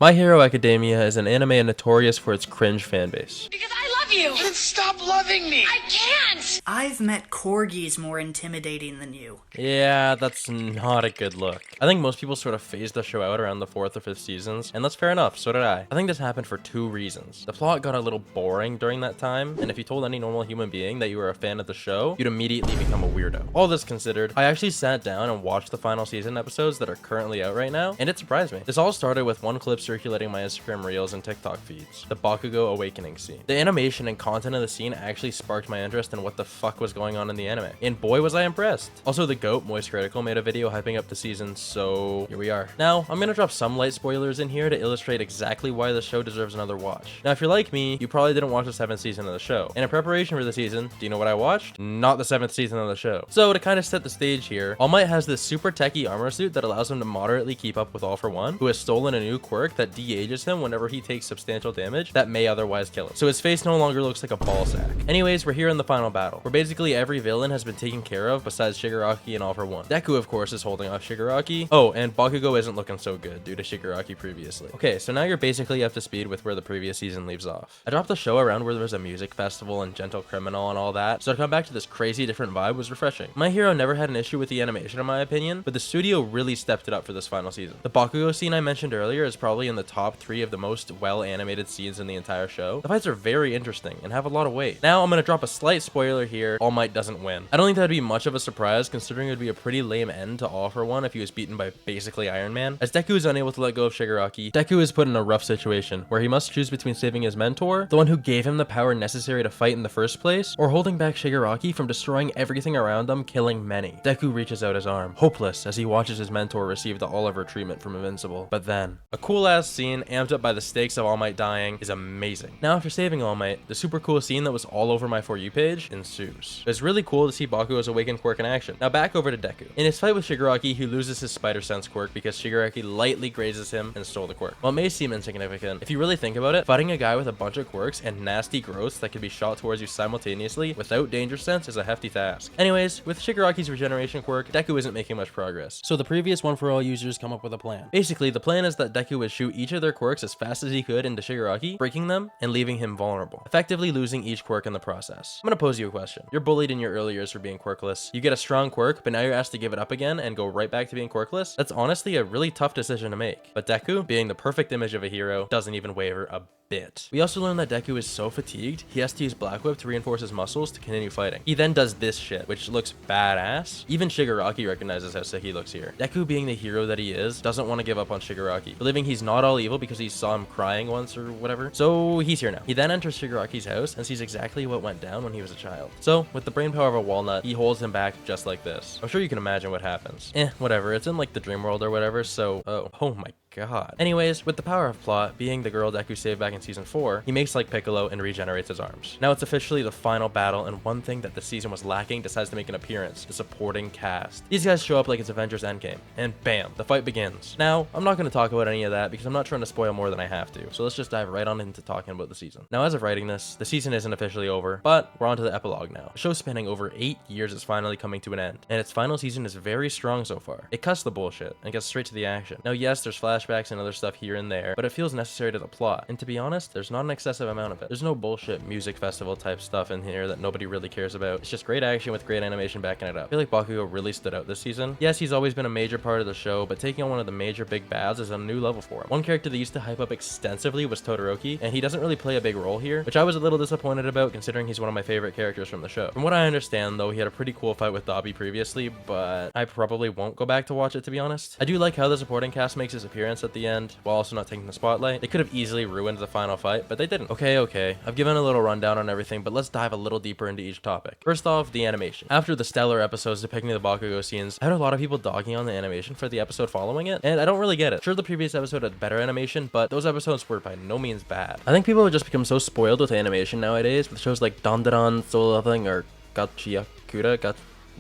My Hero Academia is an anime notorious for its cringe fanbase. Because I love you! Then stop loving me! I can't! I've met corgis more intimidating than you. Yeah, that's not a good look. I think most people sort of phased the show out around the 4th or 5th seasons, and that's fair enough, so did I. I think this happened for two reasons. The plot got a little boring during that time, and if you told any normal human being that you were a fan of the show, you'd immediately become a weirdo. All this considered, I actually sat down and watched the final season episodes that are currently out right now, and it surprised me. This all started with one clip circulating my Instagram reels and TikTok feeds, the Bakugo awakening scene. The animation and content of the scene actually sparked my interest in what the fuck was going on in the anime, and boy was I impressed. Also, the GOAT, Moist Critical, made a video hyping up the season, so here we are. Now, I'm gonna drop some light spoilers in here to illustrate exactly why the show deserves another watch. Now, if you're like me, you probably didn't watch the 7th season of the show, and in preparation for the season, do you know what I watched? Not the 7th season of the show. So, to kind of set the stage here, All Might has this super techie armor suit that allows him to moderately keep up with All For One, who has stolen a new quirk that de-ages him whenever he takes substantial damage that may otherwise kill him. So his face no longer looks like a ball sack. Anyways, we're here in the final battle, where basically every villain has been taken care of besides Shigaraki and All For One. Deku, of course, is holding off Shigaraki. Oh, and Bakugo isn't looking so good due to Shigaraki previously. Okay, so now you're basically up to speed with where the previous season leaves off. I dropped the show around where there was a music festival and Gentle Criminal and all that, so to come back to this crazy different vibe was refreshing. My Hero never had an issue with the animation in my opinion, but the studio really stepped it up for this final season. The Bakugo scene I mentioned earlier is probably in the top 3 of the most well animated scenes in the entire show. The fights are very interesting and have a lot of weight. Now I'm gonna drop a slight spoiler here. All Might doesn't win. I don't think that'd be much of a surprise considering it would be a pretty lame end to All For One if he was beaten by basically Iron Man. As Deku is unable to let go of Shigaraki, Deku is put in a rough situation where he must choose between saving his mentor, the one who gave him the power necessary to fight in the first place, or holding back Shigaraki from destroying everything around him, killing many. Deku reaches out his arm, hopeless as he watches his mentor receive the Oliver treatment from Invincible. But then, a cool ass scene amped up by the stakes of All Might dying is amazing. Now after saving All Might, the super cool scene that was all over my For You page ensues. It's really cool to see Bakugo's awakened quirk in action. Now back over to Deku. In his fight with Shigaraki, he loses his spider sense quirk because Shigaraki lightly grazes him and stole the quirk. While it may seem insignificant, if you really think about it, fighting a guy with a bunch of quirks and nasty growths that can be shot towards you simultaneously without danger sense is a hefty task. Anyways, with Shigaraki's regeneration quirk, Deku isn't making much progress. So the previous One For All users come up with a plan. Basically, the plan is that Deku would shoot each of their quirks as fast as he could into Shigaraki, breaking them and leaving him vulnerable, effectively losing each quirk in the process. I'm gonna pose you a question. You're bullied in your early years for being quirkless. You get a strong quirk, but now you're asked to give it up again and go right back to being quirkless? That's honestly a really tough decision to make. But Deku, being the perfect image of a hero, doesn't even waver a bit. We also learn that Deku is so fatigued, he has to use Black Whip to reinforce his muscles to continue fighting. He then does this shit, which looks badass. Even Shigaraki recognizes how sick he looks here. Deku, being the hero that he is, doesn't want to give up on Shigaraki, believing he's not all evil because he saw him crying once or whatever. So he's here now. He then enters Shigaraki's house and sees exactly what went down when he was a child. So, with the brain power of a walnut, he holds him back just like this. I'm sure you can imagine what happens. Whatever. It's in like the dream world or whatever, so oh my god. Anyways, with the power of plot being the girl Deku saved back in season 4, he makes like Piccolo and regenerates his arms. Now it's officially the final battle, and one thing that the season was lacking decides to make an appearance: the supporting cast. These guys show up like it's Avengers Endgame, and bam, the fight begins. Now, I'm not going to talk about any of that because I'm not trying to spoil more than I have to, so let's just dive right on into talking about the season. Now, as of writing this, the season isn't officially over, but we're on to the epilogue now. The show spanning over 8 years is finally coming to an end, and its final season is very strong so far. It cuts the bullshit and gets straight to the action. Now, yes, there's flashbacks and other stuff here and there, but it feels necessary to the plot, and to be honest, there's not an excessive amount of it. There's no bullshit music festival type stuff in here that nobody really cares about. It's just great action with great animation backing it up. I feel like Bakugo really stood out this season. Yes, he's always been a major part of the show, but taking on one of the major big bads is a new level for him. One character that used to hype up extensively was Todoroki, and he doesn't really play a big role here, which I was a little disappointed about considering he's one of my favorite characters from the show. From what I understand though, he had a pretty cool fight with Dabi previously, but I probably won't go back to watch it, to be honest. I do like how the supporting cast makes his appearance at the end, while also not taking the spotlight. They could have easily ruined the final fight, but they didn't. Okay, I've given a little rundown on everything, but let's dive a little deeper into each topic. First off, the animation. After the stellar episodes depicting the Bakugo scenes, I had a lot of people dogging on the animation for the episode following it, and I don't really get it. Sure, the previous episode had better animation, but those episodes were by no means bad. I think people have just become so spoiled with animation nowadays, with shows like Dandadan, Solo Leveling, or Gachiakuda,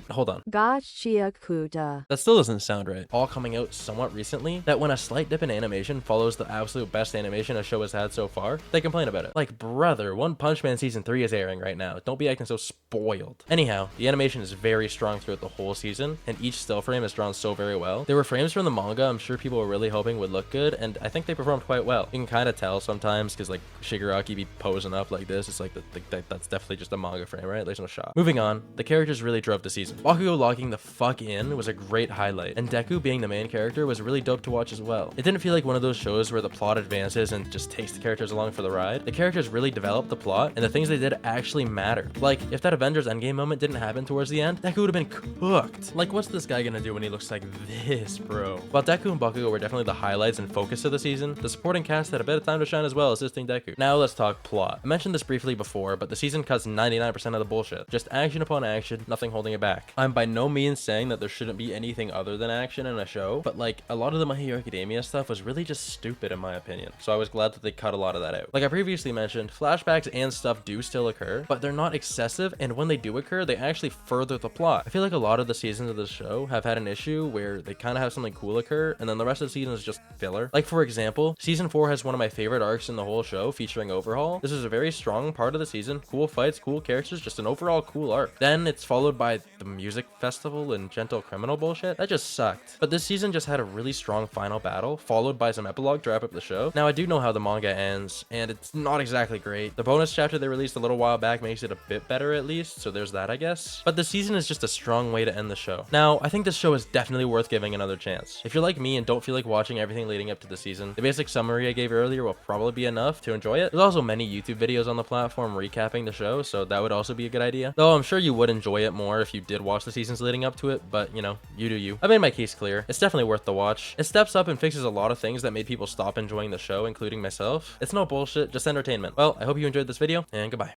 hold on. Gachiakuta. That still doesn't sound right. All coming out somewhat recently, that when a slight dip in animation follows the absolute best animation a show has had so far, they complain about it. Like, brother, One Punch Man Season 3 is airing right now. Don't be acting so spoiled. Anyhow, the animation is very strong throughout the whole season, and each still frame is drawn so very well. There were frames from the manga I'm sure people were really hoping would look good, and I think they performed quite well. You can kind of tell sometimes, because like Shigaraki be posing up like this, it's like that's definitely just a manga frame, right? There's no shot. Moving on, the characters really drove the season. Bakugo locking the fuck in was a great highlight, and Deku being the main character was really dope to watch as well. It didn't feel like one of those shows where the plot advances and just takes the characters along for the ride. The characters really developed the plot, and the things they did actually mattered. Like, if that Avengers Endgame moment didn't happen towards the end, Deku would have been cooked. Like, what's this guy gonna do when he looks like this, bro? While Deku and Bakugo were definitely the highlights and focus of the season, the supporting cast had a bit of time to shine as well, assisting Deku. Now let's talk plot. I mentioned this briefly before, but the season cuts 99% of the bullshit. Just action upon action, nothing holding it back. I'm by no means saying that there shouldn't be anything other than action in a show, but like, a lot of the My Hero Academia stuff was really just stupid in my opinion, so I was glad that they cut a lot of that out. Like I previously mentioned, flashbacks and stuff do still occur, but they're not excessive, and when they do occur, they actually further the plot. I feel like a lot of the seasons of the show have had an issue where they kind of have something cool occur, and then the rest of the season is just filler. Like for example, season 4 has one of my favorite arcs in the whole show featuring Overhaul. This is a very strong part of the season, cool fights, cool characters, just an overall cool arc. Then it's followed by the music festival and gentle criminal bullshit. That just sucked. But this season just had a really strong final battle, followed by some epilogue to wrap up the show. Now I do know how the manga ends, and it's not exactly great. The bonus chapter they released a little while back makes it a bit better at least, so there's that I guess. But the season is just a strong way to end the show. Now, I think this show is definitely worth giving another chance. If you're like me and don't feel like watching everything leading up to the season, the basic summary I gave earlier will probably be enough to enjoy it. There's also many YouTube videos on the platform recapping the show, so that would also be a good idea. Though I'm sure you would enjoy it more if you did watch the seasons leading up to it, but you know, you do you. I made my case clear. It's definitely worth the watch. It steps up and fixes a lot of things that made people stop enjoying the show, including myself. It's no bullshit, just entertainment. Well, I hope you enjoyed this video, and goodbye.